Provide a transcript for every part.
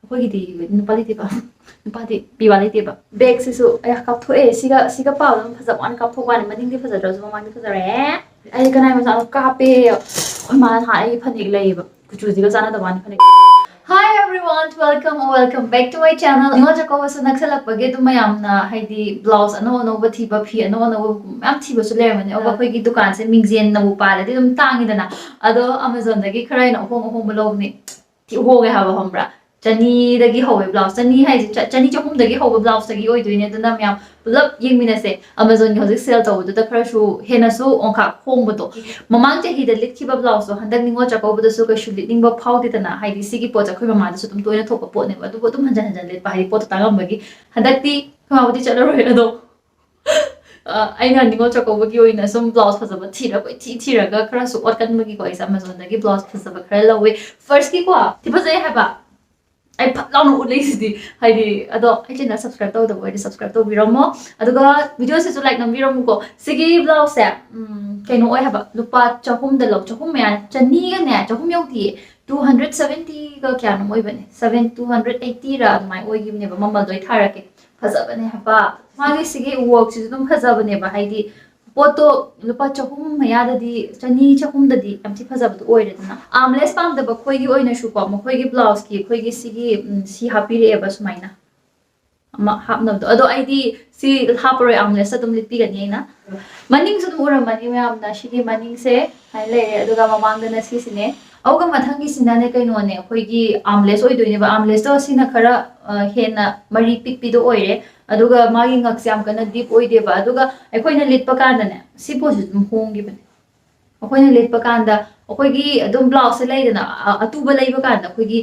ꯑꯩꯈꯣꯏꯒꯤꯗꯤ ꯅꯨꯄꯥ ꯂꯩꯇꯦꯕ ꯅꯨꯄꯥꯗꯤ ꯄꯤꯕ ꯂꯩꯇꯦꯕ ꯕꯦꯒꯁꯤꯁꯨ ꯑꯩ ꯀꯥꯞꯊꯣꯛꯑꯦ ꯁꯤꯒ ꯄꯥꯎꯗ ꯑꯗꯨꯝ ꯐꯖꯕ ꯋꯥꯅꯤ ꯀꯥꯞꯊꯣꯛꯄ ꯋꯥꯅꯤ ꯃꯅꯤꯡꯗꯤ ꯐꯖꯗ꯭ꯔꯁꯨ ꯃꯃꯥꯡꯗꯤ ꯐꯖꯔꯦ ꯑꯩ ꯀꯅꯥꯏ ꯃꯆꯥꯗꯣ ꯀꯥꯞꯄꯦ ꯑꯩꯈꯣꯏ ꯃꯥꯅ ꯅꯍꯥꯟ ꯑꯩꯒꯤ ꯐꯅꯦꯛ ꯂꯩꯌꯦꯕ ꯀꯨꯆꯨꯁꯤꯒ ꯆꯥꯟꯅꯗꯕ ꯋꯥꯅꯤ ꯐꯅꯦꯛ Hi everyone, welcome back to my channel. Ningol CHAKOUBA naksalakpagi adum mayamna haidi blouse ano thiba phi ano ma'am thiba su lermani oba khoi dukan se mingjen na bu paladi adum tangidana ado Amazon dagi khara ina hong lobni ti hoge haba hombra chani dagi howe blouse chani hai chani chahum dagi howe blouse dagi oi doine aduna myam pulap yengminase Amazon gi hojik sale tawdu da khara su hena su onka hongbodo mamang chahi da likhiba blouse so handak Ningol CHAKOUBA da su ka shu litningba phawdi dana haidi sigi pot khoi mama da su tum toina thopa pot ne adu tum hanjan let pa hi pot tangam bagi handakti khawdi chala roi ado aina Ningol CHAKOUBA gi oina sum blouse phajaba thira koi thiraga khara su otkan bagi ko isa Amazon dagi blouse phajaba khara lawe first ki ko ti phajai haba I long ulesidi haidi ado I channel subscribe to the way subscribe to biramo aduga videos is like nam biramo ko sigi blouse se kaino oi haba lupa chahum da lo chahum ya chani ga ne chahum yauti 270 ga kya no oi bane 280 ra mai oi gibne ba mamal doi tharake phajabane haba magi sigi work si dum phajabane ba haidi poto lupa chahum maya dadi chani chahum dadi amti phajabdu oiredna armless pam da ba khoi gi oina shu ko mo khoi gi blouse ki khoi gi sigi si hapire eba sumaina ama hapna do ado id si hapore armless adum litpi gani na maning su dum uramani mayam na sigi maning se hai le aduga mamang da na si sine auga mathang gi sina ne kaino ne khoi gi armless oi doine ba armless to sina khara hena mari pikpi do oire aduga magi ngaksam kana deep oide ba aduga aikoina litpa kanda ne si posi dum hongi bane aikoina litpa kanda akoigi adum blouse leidana atuba leiba kanda akoigi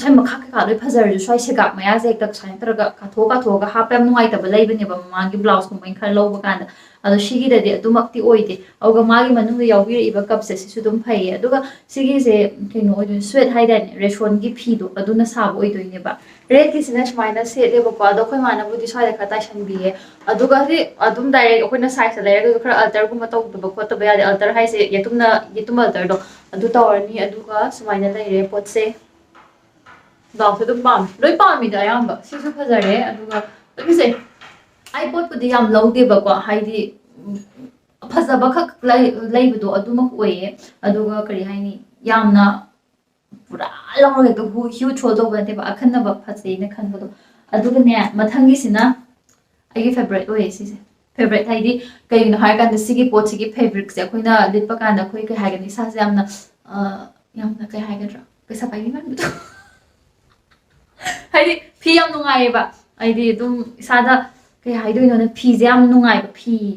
sai makha ka loi phajar ju sai segap maya je tak sai taraga kathoga hapam nungai ta ba leibane ba magi blouse ko mai khar loba kanda ado shigi da de adumakti oide auga magi manung da yawbir iba cup se su dum phai aduga sigi se keno oide sweat haidan reshon gi phi do aduna sab oidoine ba red ki sina smaina se de ba ko ado khoi mana budi sai da kata shan bi aduga se adum direct akoina size da direct khara alter gu matau da ba ko ta ba ya alter hai se yetum alter do adu tawrni aduga smaina leire pot se blouse dum pam loi pam mi da yam ba si su phajare aduga ki se I bought pudi yam low de ba ko haidi phajaba khak laibudo aduma oye aduga kari haini yamna pura long to huge chodo ba de ba akhanna ba phase ne khanbado aduga ne mathangi sina agi favorite oye si favorite haidi kai no har kan de sigi pot sigi favorite se koina litpa kan da koi kai hagani sa se yamna kai hagadra pesa pai ni man haidi phi yam nungai ba aidi dum sada kai haidoino na phi jam nungai ba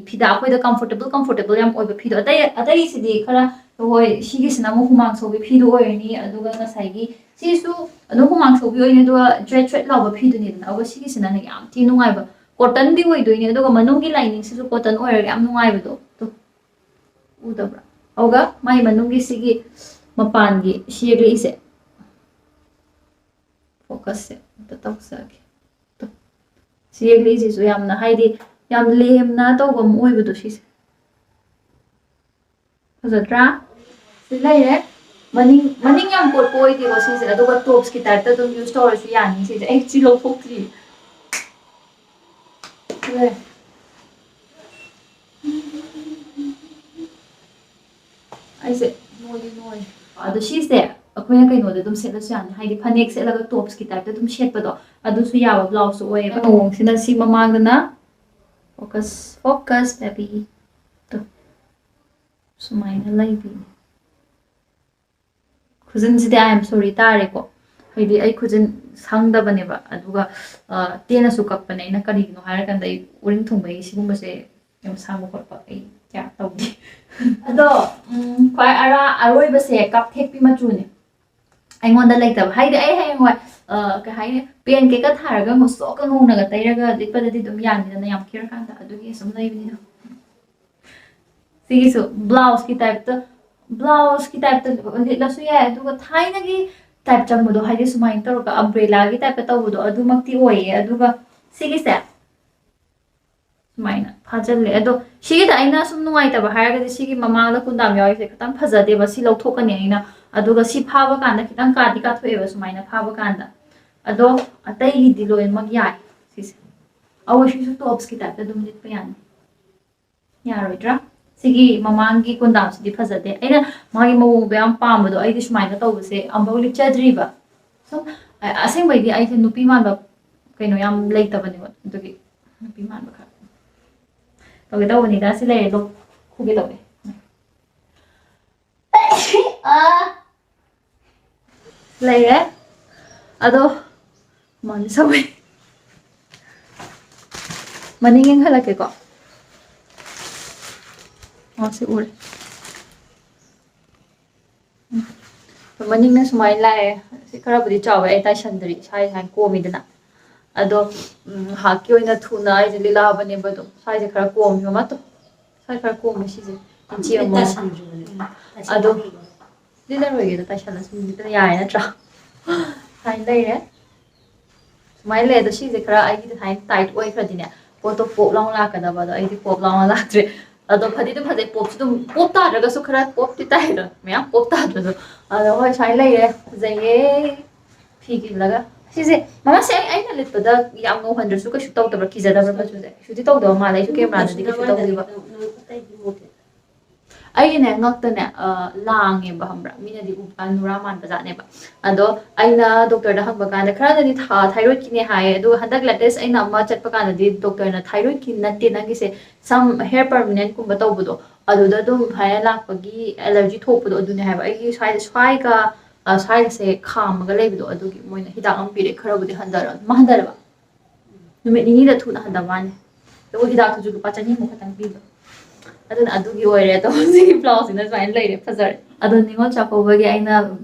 phi da khoi da comfortable yam oi ba phi do atai sidi khara hoi sigi sina mo humang so bi phi do oi ni aduga na sai gi si su anu humang so bi oi ni do thread law ba phi do ni na awa sigi sina na yam ti nungai ba cotton di oi do ni aduga manung gi lining si su cotton oi yam nungai ba do to udabra auga mai manung gi sigi mapan gi shiri ise focus se ta tok sa ki Siegli is yam na haidi yam lem na to bam oi bu si hazatra silai maning yam pot poi ti ko si aduga tops ki tar ta dum use storage yani si ek chi lo phokri le ai se noi adu si se akoina kai no de dum set la yan haidi phanek set la tops ki tar ta dum shet pa do adu su yawa blouse oye ba ong sina si mamang na focus baby to sumaina laibi khujin sidi I am sorry tare ko haidi ai khujin sangda bane ba aduga tena su kap bane na kari no har kan dai uring thumbai sigum se yam sang ko pa ai kya tawdi ado kwai ara aroi ba se kap thek pi ma chu ne ai ngonda like tab haidi ai hai ngwa ka hai pen ke ka tharaga mo so ka ngong na ga tairaga dipaladi dum yani na yam kira kan da adugi sum lai bini no sigisu blouse ki type ta la su ya aduga thai na gi type chang bodo haidi sumai tor ka umbrella gi type ta bodo adu makti oye aduga sigi se sumaina phajalle ado sigi da aina sum nuai ta ba haraga di sigi mamang la kundam yawi se khatam phajade ba si lawthokani aina aduga si phaba kanda kitang ka di ka thoe ba sumaina phaba kanda ꯑꯗꯣ ꯑꯇꯩꯒꯤꯗꯤ ꯂꯣꯏꯅꯃꯛ ꯌꯥꯏ ꯁꯤꯁꯦ ꯑꯋꯣꯏꯁꯤꯁꯨ ꯇꯣꯞꯁꯀꯤ ꯇꯥꯏꯞꯇ ꯑꯗꯨꯝ ꯂꯤꯠꯄ ꯌꯥꯅꯤ ꯌꯥꯔꯣꯏꯗ꯭ꯔꯥ ꯁꯤꯒꯤ ꯃꯃꯥꯡꯒꯤ ꯀꯣꯟꯗꯥꯝꯁꯤꯗꯤ ꯐꯖꯗꯦ ꯑꯩꯅ ꯃꯥꯒꯤ ꯃꯑꯣꯡꯗꯣ ꯌꯥꯝ ꯄꯥꯝꯕꯗꯣ ꯑꯩꯗꯤ ꯁꯨꯃꯥꯏꯅ ꯇꯧꯕꯁꯦ ꯑꯃꯐꯥꯎ ꯂꯤꯠꯆꯗ꯭ꯔꯤꯕ ꯁꯨꯝ ꯑꯁꯦꯡꯕꯩꯗꯤ ꯑꯩꯁꯦ ꯅꯨꯄꯤ ꯃꯥꯟꯕ ꯀꯩꯅꯣ ꯌꯥꯝ ꯂꯩꯇꯕꯅꯦꯕ ꯑꯗꯨꯒꯤ ꯅꯨꯄꯤ ꯃꯥꯟꯕ ꯈꯔ ꯇꯧꯒꯦ ꯇꯧꯕꯅꯤꯗ ꯁꯤ ꯂꯩꯔꯦ ꯑꯗꯣ ꯈꯨꯒꯦ ꯇꯧꯒꯦ ꯂꯩꯔꯦ ꯑꯗꯣ ꯃꯥꯅꯤ ꯁꯧꯋꯦ ꯃꯅꯤꯡ ꯌꯦꯡꯍꯜꯂꯛꯀꯦꯀꯣ ꯁꯤ ꯎꯔꯦ ꯃꯅꯤꯡꯅ ꯁꯨꯃꯥꯏꯅ ꯂꯥꯛꯑꯦ ꯁꯤ ꯈꯔꯕꯨꯗꯤ ꯆꯥꯎꯋꯦ ꯑꯩ ꯇꯥꯏꯁꯟꯗ꯭ꯔꯤ ꯁꯥꯏ ꯁꯥꯏꯅ ꯀꯣꯝꯃꯤꯗꯅ ꯑꯗꯣ ꯉꯥꯏꯍꯥꯛꯀꯤ ꯑꯣꯏꯅ ꯊꯨꯅ ꯑꯩꯁꯦ ꯂꯤꯠꯂꯛꯑꯕꯅꯦꯕ ꯑꯗꯨꯝ ꯁ꯭ꯋꯥꯏꯁꯦ ꯈꯔ ꯀꯣꯝꯃꯤ ꯃꯇꯣ ꯁ꯭ꯋꯥꯏ ꯈꯔ ꯀꯣꯝꯃꯤ ꯁꯤꯁꯦ ꯏꯟꯆꯤ ꯑꯃ ꯑꯗꯣ ꯂꯤꯠꯂꯔꯣꯏꯒꯦꯗ ꯇꯥꯏꯁꯜꯂꯁꯨ ꯂꯤꯠꯄ ꯌꯥꯔꯦ ꯅꯠꯇ꯭ꯔꯥ ꯁꯨꯃꯥꯏꯅ ꯂꯩꯔꯦ ꯁꯨꯃꯥꯏꯅ ꯂꯩ ꯑꯗꯣ ꯁꯤꯁꯦ ꯈꯔ ꯑꯩꯒꯤ ꯁꯨꯃꯥꯏꯅ ꯇꯥꯏꯠ ꯑꯣꯏꯈ꯭ꯔꯗꯤꯅꯦ ꯄꯣꯠꯇꯣ ꯄꯣꯞ ꯂꯥꯎꯅ ꯂꯥꯛꯀꯗꯕ ꯑꯗꯣ ꯑꯩꯗꯤ ꯄꯣꯞ ꯂꯥꯎꯅ ꯂꯥꯛꯇ꯭ꯔꯦ ꯑꯗꯣ ꯐꯗꯤ ꯑꯗꯨꯝ ꯐꯖꯩ ꯄꯣꯞꯁꯨ ꯑꯗꯨꯝ ꯄꯣꯞ ꯇꯥꯗ꯭ꯔꯒꯁꯨ ꯈꯔ ꯄꯣꯞꯇꯤ ꯇꯥꯏꯗ ꯃꯌꯥꯝ ꯄꯣꯞ ꯇꯥꯗ꯭ꯔꯁꯨ ꯑꯗꯣ ꯍꯣꯏ ꯁꯨꯃꯥꯏꯅ ꯂꯩꯔꯦ ꯐꯖꯩꯌꯦ ꯐꯤ ꯏꯜꯂꯒ ꯁꯤꯁꯦ ꯃꯃꯥꯁꯦ ꯑꯩꯅ ꯂꯤꯠꯄꯗ ꯌꯥꯝ ꯉꯧꯍꯟꯗ꯭ꯔꯁꯨ ꯀꯩꯁꯨ ꯇꯧꯗꯕ꯭ꯔꯥ ꯀꯤꯖꯗꯕ꯭ꯔꯥ ꯃꯆꯨꯁꯦ ꯀꯩꯁꯨꯗꯤ ꯇꯧꯗꯕ ꯃꯥꯜꯂꯦ ꯑꯩꯁꯨ ꯀꯦꯃꯦꯔꯥꯗꯗꯤ ꯀꯩꯁꯨ ꯇꯧꯗꯦꯕ ꯑꯩꯒꯤꯅꯦ ꯉꯛꯇꯅꯦ ꯂꯥꯡꯉꯦꯕ ꯈꯪꯕ꯭ꯔꯥ ꯃꯤꯅꯗꯤ ꯅꯨꯔꯥ ꯃꯥꯟꯕ ꯖꯥꯠꯅꯦꯕ ꯑꯗꯣ ꯑꯩꯅ ꯗꯣꯛꯇꯔꯗ ꯍꯪꯕ ꯀꯥꯟꯗ ꯈꯔꯅꯗꯤ ꯊꯥꯏꯔꯣꯏꯗꯀꯤꯅꯦ ꯍꯥꯏꯌꯦ ꯑꯗꯨꯒ ꯍꯟꯗꯛ ꯂꯦꯇꯦꯁ ꯑꯩꯅ ꯑꯃ ꯆꯠꯄ ꯀꯥꯟꯗꯗꯤ ꯗꯣꯛꯇꯔꯅ ꯊꯥꯏꯔꯣꯏꯗꯀꯤ ꯅꯠꯇꯦ ꯅꯪꯒꯤꯁꯦ ꯁꯝ ꯍꯦꯌꯔ ꯄꯔꯃꯅꯦꯟꯠꯀꯨꯝꯕ ꯇꯧꯕꯗꯣ ꯑꯗꯨꯗ ꯑꯗꯨꯝ ꯚꯥꯏꯔꯦꯜ ꯂꯥꯛꯄꯒꯤ ꯑꯦꯂꯔꯖꯤ ꯊꯣꯛꯄꯗꯣ ꯑꯗꯨꯅꯦ ꯍꯥꯏꯕ ꯑꯩꯒꯤ ꯁ꯭ꯋꯥꯏꯒ ꯁ꯭ꯋꯥꯏꯒꯁꯦ ꯈꯥꯝꯃꯒ ꯂꯩꯕꯗꯣ ꯑꯗꯨꯒꯤ ꯃꯣꯏꯅ ꯍꯤꯗꯥꯛ ꯑꯃ ꯄꯤꯔꯦ ꯈꯔꯕꯨꯗꯤ ꯍꯟꯊꯔꯕ ꯅꯨꯃꯤꯠ ꯅꯤꯅꯤꯗ ꯊꯨꯅ ꯍꯟꯊꯕ ꯋꯥꯅꯤ ꯑꯗꯨꯒ ꯍꯤꯗꯥꯛꯇꯨꯁꯨ ꯂꯨꯄꯥ 200 ꯈꯛꯇꯪ ꯄꯤꯕ ꯑꯗꯨꯅ ꯑꯗꯨꯒꯤ ꯑꯣꯏꯔꯦ ꯑꯗꯣ ꯍꯧꯖꯤꯛꯀꯤ ꯕ꯭ꯂꯥꯎꯁꯁꯤꯅ ꯁꯨꯃꯥꯏꯅ ꯂꯩꯔꯦ ꯐꯖꯔꯦ ꯑꯗꯣ ꯅꯤꯉꯣꯜ ꯆꯥꯛꯀꯧꯕꯒꯤ ꯑꯩꯅ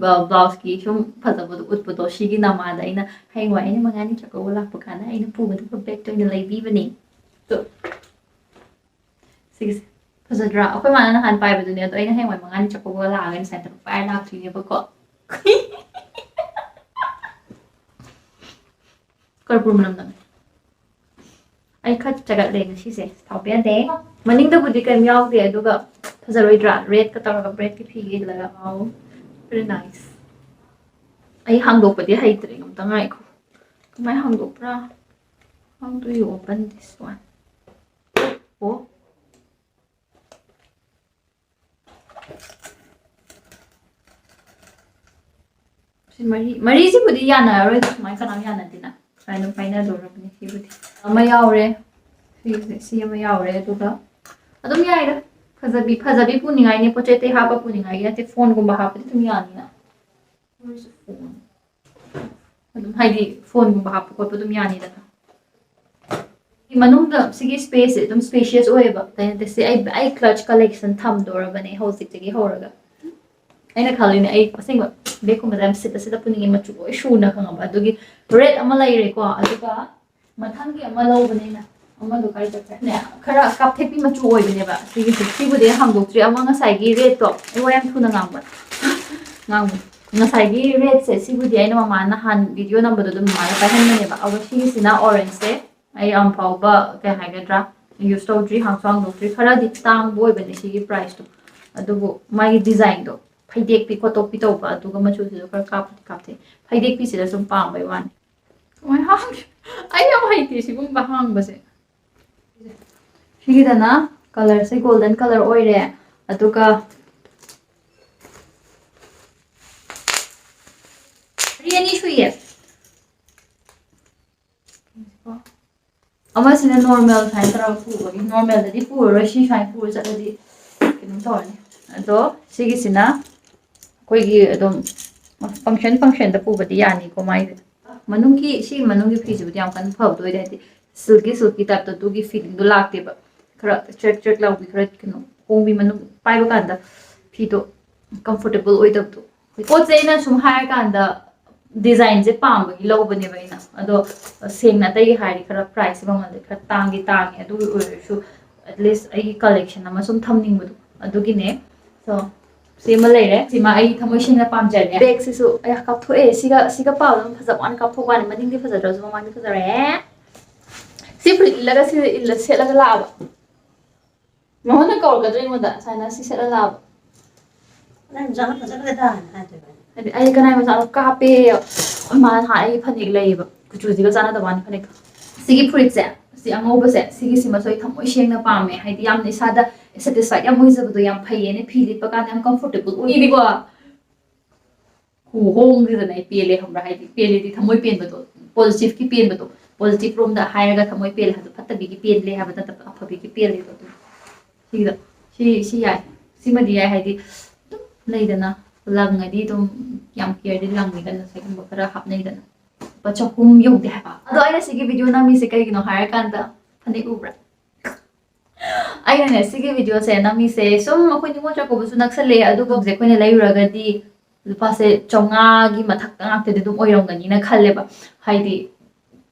ꯕ꯭ꯂꯥꯎꯁꯀꯤ ꯁꯨꯝ ꯐꯖꯕꯗꯣ ꯎꯠꯄꯗꯣ ꯁꯤꯒꯤ ꯅꯃꯥꯗ ꯑꯩꯅ ꯍꯌꯦꯡꯋꯥꯏ ꯑꯩꯅ ꯃꯉꯥꯅꯤ ꯆꯥꯛꯀꯧꯕ ꯂꯥꯛꯄ ꯀꯥꯟꯗ ꯑꯩꯅ ꯄꯨꯒꯗꯕ ꯕꯦꯛꯇ ꯑꯣꯏꯅ ꯂꯩꯕꯤꯕꯅꯦ ꯁꯤꯒꯤꯁꯦ ꯐꯖꯗ꯭ꯔꯥ ꯑꯩꯈꯣꯏ ꯃꯥꯅ ꯅꯍꯥꯟ ꯄꯥꯏꯕꯗꯨꯅꯦ ꯑꯗꯣ ꯑꯩꯅ ꯍꯌꯦꯡꯋꯥꯏ ꯃꯉꯥꯅꯤ ꯆꯥꯛꯀꯧꯕ ꯂꯥꯛꯑꯒ ꯁꯥꯏꯟ ꯇꯧꯔ ꯄꯥꯏꯔ ꯂꯥꯛꯇꯣꯏꯅꯦꯕꯀꯣ ꯀꯔꯄꯨꯔ ꯃꯅꯝ ꯅꯝꯃꯦ ꯑꯩ ꯈꯔ ꯆꯒꯠꯂꯦ ꯉꯁꯤꯁꯦ ꯁꯥꯎꯕ ꯌꯥꯗꯦ ꯃꯅꯤꯡꯗꯕꯨꯗꯤ ꯀꯩꯝ ꯌꯥꯎꯗꯦ ꯑꯗꯨꯒ ꯐꯖꯔꯣꯏꯗ꯭ꯔꯥ ꯔꯦꯗꯀ ꯇꯧꯔꯒ ꯕ꯭ꯔꯦꯗꯀꯤ ꯐꯤꯒ ꯏꯜꯂꯒ ꯋꯥꯎ ꯚꯦꯔꯤ ꯅꯥꯏꯁ ꯑꯩ ꯍꯥꯡꯗꯣꯛꯄꯗꯤ ꯍꯩꯇ꯭ꯔꯤ ꯑꯝꯇ ꯉꯥꯏꯈꯣ ꯀꯃꯥꯏꯅ ꯍꯥꯡꯗꯣꯛꯄ꯭ꯔꯥ how do you open this one oh ꯃꯔꯤꯁꯤꯕꯨꯗꯤ ꯌꯥꯅꯔꯔꯣꯏ ꯁꯨꯃꯥꯏꯅ ꯀꯅꯥꯝ ꯌꯥꯅꯗꯦꯅ ꯁꯨꯃꯥꯏꯅ ꯄꯥꯏꯅꯗꯧꯔꯕꯅꯤ ꯁꯤꯕꯨꯗꯤ ꯑꯃ ꯌꯥꯎꯔꯦ ꯁꯤ ꯑꯃ ꯌꯥꯎꯔꯦ ꯑꯗꯨꯒ ꯑꯗꯨꯝ ꯌꯥꯏꯗ ꯐꯖꯕꯤ ꯄꯨꯅꯤꯡꯉꯥꯏꯅꯤ ꯄꯣꯠ ꯆꯩ ꯑꯇꯩ ꯍꯥꯞꯄ ꯄꯨꯅꯤꯡꯉꯥꯏꯒꯤ ꯅꯠꯇꯦ ꯐꯣꯟꯒꯨꯝꯕ ꯍꯥꯞꯄꯗꯤ ꯑꯗꯨꯝ ꯌꯥꯅꯤꯅ ꯑꯗꯨꯝ ꯍꯥꯏꯗꯤ ꯐꯣꯟꯒꯨꯝꯕ ꯍꯥꯞꯄ ꯈꯣꯠꯄ ꯑꯗꯨꯝ ꯌꯥꯅꯤꯗꯅ ꯃꯅꯨꯡꯗ ꯁꯤꯒꯤ ꯁ꯭ꯄꯦꯁꯁꯦ ꯑꯗꯨꯝ ꯁ꯭ꯄꯦꯁꯤꯌꯁ ꯑꯣꯏꯌꯦꯕ ꯀꯩꯅꯣꯗ ꯑꯩ ꯀ꯭ꯂꯆ ꯀꯂꯦꯛꯁꯟ ꯊꯝꯗꯣꯔꯕꯅꯦ ꯍꯧꯖꯤꯛꯇꯒꯤ ꯍꯧꯔꯒ ꯑꯩꯅ ꯈꯜꯂꯤꯅꯦ ꯑꯩ ꯑꯁꯦꯡꯕ ꯕꯦꯒꯀꯨꯝꯕꯗ ꯌꯥꯝ ꯁꯤꯗ ꯄꯨꯅꯤꯡꯉꯦ ꯃꯆꯨ ꯂꯣꯏ ꯁꯨꯅ ꯈꯪꯉꯕ ꯑꯗꯨꯒꯤ ꯔꯦꯗ ꯑꯃ ꯂꯩꯔꯦꯀꯣ ꯑꯗꯨꯒ ꯃꯊꯪꯒꯤ ꯑꯃ ꯂꯧꯕꯅꯤꯅ ꯑꯃꯗꯣ ꯀꯥꯏ ꯆꯠꯈ꯭ꯔꯦ ꯈꯔ ꯀꯥꯞꯊꯦꯛꯄꯤ ꯃꯆꯨ ꯑꯣꯏꯕꯅꯦꯕ ꯁꯤꯕꯨꯗꯤ ꯍꯥꯡꯗꯣꯛꯇ꯭ꯔꯤ ꯑꯃ ꯉꯁꯥꯏꯒꯤ ꯔꯦꯗꯇꯣ ꯑꯩ ꯋꯥ ꯌꯥꯝ ꯊꯨꯅ ꯉꯥꯡꯕ ꯉꯁꯥꯏꯒꯤ ꯔꯦꯗꯁꯦ ꯁꯤꯕꯨꯗꯤ ꯑꯩꯅ ꯃꯃꯥꯅ ꯅꯍꯥꯟ ꯚꯤꯗꯤꯑꯣ ꯅꯝꯕꯗꯣ ꯑꯗꯨꯝ ꯃꯃꯥꯅ ꯄꯥꯏꯍꯟꯕꯅꯦꯕ ꯑꯗꯨꯒ ꯁꯤꯒꯤꯁꯤꯅ ꯑꯣꯔꯦꯟꯖꯁꯦ ꯑꯩ ꯑꯝ ꯐꯥꯎꯕ ꯀꯩ ꯍꯥꯏꯒꯗ꯭ꯔꯥ ꯌꯨꯁ ꯇꯧꯗ꯭ꯔꯤ ꯍꯥꯡꯁꯨ ꯍꯥꯡꯗꯣꯛꯇ꯭ꯔꯤ ꯈꯔꯗꯤ ꯇꯥꯡꯕ ꯑꯣꯏꯕꯅꯦ ꯁꯤꯒꯤ ꯄ꯭ꯔꯥꯏꯁꯇꯣ ꯑꯗꯨꯕꯨ ꯃꯥꯒꯤ ꯗꯤꯖꯥꯏꯟꯗꯣ ꯐꯩꯗꯦꯛꯄꯤ ꯈꯣꯠꯇꯣꯛꯄꯤ ꯇꯧꯕ ꯑꯗꯨꯒ ꯃꯆꯨꯁꯤꯁꯨ ꯈꯔ ꯀꯥꯞꯊꯦ ꯐꯩꯗꯦꯛꯄꯤꯁꯤꯗ ꯁꯨꯝ ꯄꯥꯝꯕꯩ ꯋꯥꯅꯤ ꯑꯩ ꯌꯥꯝ ꯍꯩꯇꯦ ꯁꯤꯒꯨꯝꯕ ꯍꯥꯡꯕꯁꯦ ꯁꯤꯒꯤꯗꯅ ꯀꯂꯔꯁꯦ ꯒꯣꯜꯗꯟ ꯀꯂꯔ ꯑꯣꯏꯔꯦ ꯑꯗꯨꯒ ꯑꯅꯤ ꯁꯨꯏꯌꯦ ꯑꯃꯁꯤꯅ ꯅꯣꯔꯃꯦꯜ ꯁꯨꯃꯥꯏꯅ ꯇꯧꯔꯒ ꯄꯨꯕꯒꯤ ꯅꯣꯔꯃꯦꯜꯗꯗꯤ ꯄꯨꯔꯔꯣꯏ ꯁꯤ ꯁꯨꯃꯥꯏꯅ ꯄꯨꯔ ꯆꯠꯂꯗꯤ ꯀꯩꯅꯣ ꯇꯧꯔꯅꯤ ꯑꯗꯣ ꯁꯤꯒꯤꯁꯤꯅ ꯑꯩꯈꯣꯏꯒꯤ ꯑꯗꯨꯝ ꯐꯪꯁꯟꯗ ꯄꯨꯕꯗꯤ ꯌꯥꯅꯤꯀꯣ ꯃꯥꯏꯁꯦ ꯁꯤꯒꯤ ꯃꯅꯨꯡꯒꯤ ꯐꯤꯁꯤꯕꯨꯗꯤ ꯌꯥꯝ ꯀꯟꯅ ꯐꯕꯗꯣ ꯑꯣꯏꯗꯦ ꯍꯥꯏꯗꯤ ꯁꯤꯜꯀꯤ ꯇꯥꯏꯞꯇ ꯑꯗꯨꯒꯤ ꯐꯤꯂꯤꯡꯗꯣ ꯂꯥꯛꯇꯦꯕ ꯈꯔ ꯆ꯭ꯔꯦꯛ ꯂꯥꯎꯕꯤ ꯈꯔ ꯀꯩꯅꯣ ꯍꯣꯡꯕꯤ ꯃꯅꯨꯡ ꯄꯥꯏꯕ ꯀꯥꯟꯗ ꯐꯤꯗꯣ ꯀꯝꯐꯣꯔꯇꯦꯕꯜ ꯑꯣꯏꯗꯕꯗꯣ ꯄꯣꯠꯁꯦ ꯑꯩꯅ ꯁꯨꯝ ꯍꯥꯏꯔꯀꯥꯟꯗ ꯗꯤꯖꯥꯏꯟꯁꯦ ꯄꯥꯝꯕꯒꯤ ꯂꯧꯕꯅꯦꯕ ꯑꯩꯅ ꯑꯗꯣ ꯁꯦꯡꯅ ꯑꯇꯩꯒꯤ ꯍꯥꯏꯔꯗꯤ ꯈꯔ ꯄ꯭ꯔꯥꯏꯁ ꯃꯃꯜꯗꯤ ꯈꯔ ꯇꯥꯡꯉꯦ ꯑꯗꯨꯒꯤ ꯑꯣꯏꯔꯁꯨ ꯑꯦꯠꯂꯤꯁ ꯑꯩꯒꯤ ꯀꯂꯦꯛꯁꯟ ꯑꯃ ꯁꯨꯝ ꯊꯝꯅꯤꯡꯕꯗꯣ ꯑꯗꯨꯒꯤꯅꯦ ꯁꯣ ꯁꯤꯃ ꯂꯩꯔꯦ ꯁꯤꯃ ꯑꯩ ꯊꯃꯣꯏ ꯁꯦꯡꯅ ꯄꯥꯝꯖꯔꯦ ꯕꯦꯒꯁꯤꯁꯨ ꯑꯩ ꯀꯥꯞꯊꯣꯛꯑꯦ ꯁꯤꯒ ꯄꯥꯕ ꯑꯗꯨꯝ ꯐꯖꯕ ꯋꯥꯅ ꯀꯥꯞꯊꯣꯛꯄ ꯋꯥꯅꯤ ꯃꯅꯤꯡꯗꯤ ꯐꯖꯗ꯭ꯔꯁꯨ ꯃꯃꯥꯡꯗꯤ ꯐꯖꯔꯦ ꯁꯤ ꯐꯨꯔꯤꯠ ꯏꯜꯂꯒ ꯁꯤꯗ ꯁꯦꯠꯂꯒ ꯂꯥꯛꯑꯕ ꯃꯉꯣꯟꯗ ꯀꯧꯔꯛꯀꯗ꯭ꯔꯥ ꯑꯩꯉꯣꯟꯗ ꯁꯨꯃꯥꯏꯅ ꯁꯤ ꯁꯦꯠꯂ ꯂꯥꯛꯑꯕ ꯅꯪ ꯐꯖꯒ꯭ꯔꯦꯗ ꯍꯥꯏꯗꯣꯏꯕ ꯑꯩ ꯀꯅꯥꯏ ꯃꯆꯥꯅꯣ ꯀꯥꯞꯄꯦ ꯑꯩꯈꯣꯏ ꯃꯥꯅ ꯅꯍꯥꯟ ꯑꯩꯒꯤ ꯐꯅꯦꯛ ꯂꯩꯌꯦꯕ ꯀꯨꯆꯨꯁꯤꯒ ꯆꯥꯟꯅꯗꯕ ꯋꯥꯅꯤ ꯐꯅꯦꯛ ꯁꯤꯒꯤ ꯐꯨꯔꯤꯠꯁꯦ ꯁꯤ ꯑꯉꯧꯕꯁꯦ ꯁꯤꯒꯤꯁꯤꯃꯁꯨ ꯑꯩ ꯊꯃꯣꯏ ꯁꯦꯡꯅ ꯄꯥꯝꯃꯦ ꯍꯥꯏꯗꯤ ꯌꯥꯝꯅ ꯏꯁꯥꯗ ꯁꯦꯇꯤꯁꯐꯥꯏꯠ ꯌꯥꯝ ꯑꯣꯏꯖꯕꯗꯣ ꯌꯥꯝ ꯐꯩꯌꯦꯅ ꯐꯤ ꯂꯤꯠꯄ ꯀꯥꯟꯗ ꯌꯥꯝ ꯀꯝꯐꯣꯔꯇꯦꯕꯜ ꯑꯣꯏꯗꯤꯀꯣ ꯍꯣꯡꯗꯦꯗꯅ ꯑꯩ ꯄꯦꯜꯂꯦ ꯈꯪꯕ꯭ꯔꯥ ꯍꯥꯏꯗꯤ ꯄꯦꯜꯂꯦꯗꯤ ꯊꯃꯣꯏ ꯄꯦꯟꯕꯗꯣ ꯄꯣꯖꯤꯇꯤꯚꯀꯤ ꯄꯦꯟꯕꯗꯣ ꯄꯣꯖꯤꯇꯤꯚ ꯔꯣꯝꯗ ꯍꯥꯏꯔꯒ ꯊꯃꯣꯏ ꯄꯦꯜꯂꯦ ꯍꯥꯏꯕꯗꯣ ꯐꯠꯇꯕꯤꯒꯤ ꯄꯦꯜꯂꯦ ꯍꯥꯏꯕ ꯅꯠꯇꯕ ꯑꯐꯕꯤꯒꯤ ꯄꯦꯜꯂꯦꯕ ꯑꯗꯨꯝ ꯁꯤꯒꯤꯗ ꯁꯤ ꯌꯥꯏ ꯁꯤꯃꯗꯤ ꯌꯥꯏ ꯍꯥꯏꯗꯤ ꯑꯗꯨꯝ ꯂꯩꯗꯅ ꯂꯪꯉꯗꯤ ꯑꯗꯨꯝ ꯌꯥꯝ ꯀꯤꯌꯔꯗꯤ ꯂꯪꯉꯤꯗꯅ ꯁꯤꯒꯨꯝꯕ ꯈꯔ ꯍꯥꯞꯅꯩꯗꯅ ꯂꯨꯄꯥ 300 ꯌꯧꯗꯦ ꯍꯥꯏꯕ ꯑꯗꯣ ꯑꯩꯅ ꯁꯤꯒꯤ ꯚꯤꯗꯤꯑꯣ ꯅꯝꯃꯤꯁꯦ ꯀꯩꯒꯤꯅꯣ ꯍꯥꯏꯔꯀꯥꯟꯗ ꯐꯅꯦꯛ ꯎꯕ꯭ꯔꯥ ꯑꯩꯅꯅꯦ ꯁꯤꯒꯤ ꯚꯤꯗꯤꯑꯣꯁꯦ ꯅꯝꯃꯤꯁꯦ ꯁꯨꯝ ꯑꯩꯈꯣꯏ ꯅꯤꯉꯣꯜ ꯆꯥꯛꯀꯧꯕꯁꯨ ꯅꯛꯁꯜꯂꯛꯑꯦ ꯑꯗꯨꯒ ꯑꯩꯈꯣꯏꯅ ꯂꯩꯔꯨꯔꯒꯗꯤ ꯂꯨꯄꯥꯁꯦ 500ꯒꯤ ꯃꯊꯛꯇ ꯉꯥꯛꯇꯗꯤ ꯑꯗꯨꯝ ꯑꯣꯏꯔꯝꯒꯅꯤꯅ ꯈꯜꯂꯦꯕ ꯍꯥꯏꯗꯤ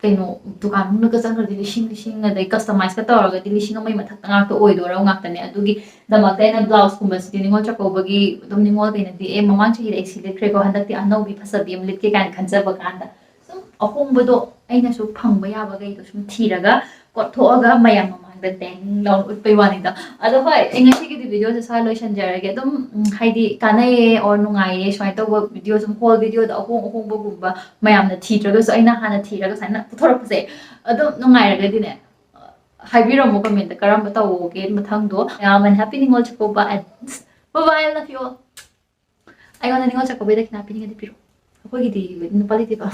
ꯀꯩꯅꯣ ꯗꯨꯀꯥꯟ ꯃꯅꯨꯡꯗ ꯆꯪꯈ꯭ꯔꯗꯤ ꯂꯤꯁꯤꯡ ꯑꯗꯩ ꯀꯁꯇꯃꯥꯏꯁꯀ ꯇꯧꯔꯒꯗꯤ 1,000ꯒꯤ ꯃꯊꯛꯇ ꯉꯥꯛꯇ ꯑꯣꯏꯗꯣꯔꯕ ꯉꯥꯛꯇꯅꯦ ꯑꯗꯨꯒꯤꯗꯃꯛꯇ ꯑꯩꯅ ꯕ꯭ꯂꯥꯎꯁꯀꯨꯝꯕꯁꯤꯗꯤ ꯅꯤꯉꯣꯜ ꯆꯥꯛꯀꯧꯕꯒꯤ ꯑꯗꯨꯝ ꯅꯤꯉꯣꯜꯈꯩꯅꯗꯤ ꯃꯃꯥꯡ ꯆꯍꯤꯗ ꯑꯩ ꯁꯤ ꯂꯤꯠꯈ꯭ꯔꯦꯀꯣ ꯍꯟꯗꯛꯇꯤ ꯑꯅꯧꯕꯤ ꯐꯖꯕꯤ ꯑꯃ ꯂꯤꯠꯀꯦ ꯀꯥꯏꯅ ꯈꯟꯖꯕ ꯀꯥꯟꯗ ꯁꯨꯝ ꯑꯍꯣꯡꯕꯗꯣ ꯑꯩꯅꯁꯨ ꯐꯪꯕ ꯌꯥꯕꯈꯩꯗꯣ ꯁꯨꯝ ꯊꯤꯔꯒ ꯀꯣꯠꯊꯣꯛꯑꯒ ꯃꯌꯥꯝ ꯃꯃꯥꯡꯗ ꯗꯦꯡ ꯂꯥꯎꯅ ꯎꯠꯄꯩ ꯋꯥꯅꯤꯗ ꯑꯗꯣ ꯍꯣꯏ ꯑꯩ ꯉꯁꯤꯒꯤꯗꯤ ꯚꯤꯗꯤꯑꯣꯁꯦ ꯁ꯭ꯋꯥꯏ ꯂꯣꯏꯁꯟꯖꯔꯒꯦ ꯑꯗꯨꯝ ꯍꯥꯏꯗꯤ ꯀꯥꯟꯅꯩꯌꯦ ꯑꯣꯔ ꯅꯨꯡꯉꯥꯏꯌꯦ ꯁꯨꯃꯥꯏꯅ ꯇꯧꯕ ꯚꯤꯗꯤꯑꯣ ꯁꯨꯝ ꯍꯣꯜ ꯚꯤꯗꯤꯑꯣꯗ ꯑꯍꯣꯡꯕꯒꯨꯝꯕ ꯃꯌꯥꯝꯅ ꯊꯤꯗ꯭ꯔꯒꯁꯨ ꯑꯩꯅ ꯍꯥꯟꯅ ꯊꯤꯔꯒ ꯁꯨꯃꯥꯏꯅ ꯄꯨꯊꯣꯔꯛꯄꯁꯦ ꯑꯗꯨꯝ ꯅꯨꯡꯉꯥꯏꯔꯒꯗꯤꯅꯦ ꯍꯥꯏꯕꯤꯔꯝꯃꯣ ꯀꯃꯦꯟꯇ ꯀꯔꯝꯕ ꯇꯧꯒꯦ ꯃꯊꯪꯗꯣ ꯌꯥꯝ ꯍꯦꯄꯤ ꯅꯤꯉꯣꯜ ꯆꯥꯛꯀꯧꯕ ꯕꯥꯏ ꯂꯚ ꯌꯨ ꯑꯣꯜ ꯑꯩꯉꯣꯟꯗ ꯅꯤꯉꯣꯜ ꯆꯥꯛꯀꯧꯕꯩ ꯗꯈꯤꯅꯥ ꯄꯤꯅꯤꯡꯉꯗꯤ ꯄꯤꯔꯛꯑꯣ ꯑꯩꯈꯣꯏꯒꯤꯗꯤ ꯅꯨꯄꯥ ꯂꯩꯇꯦꯕ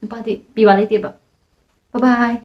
ꯅꯨꯄꯥꯗꯤ ꯄꯤꯕ ꯂꯩꯇꯦꯕ ꯕꯥꯏ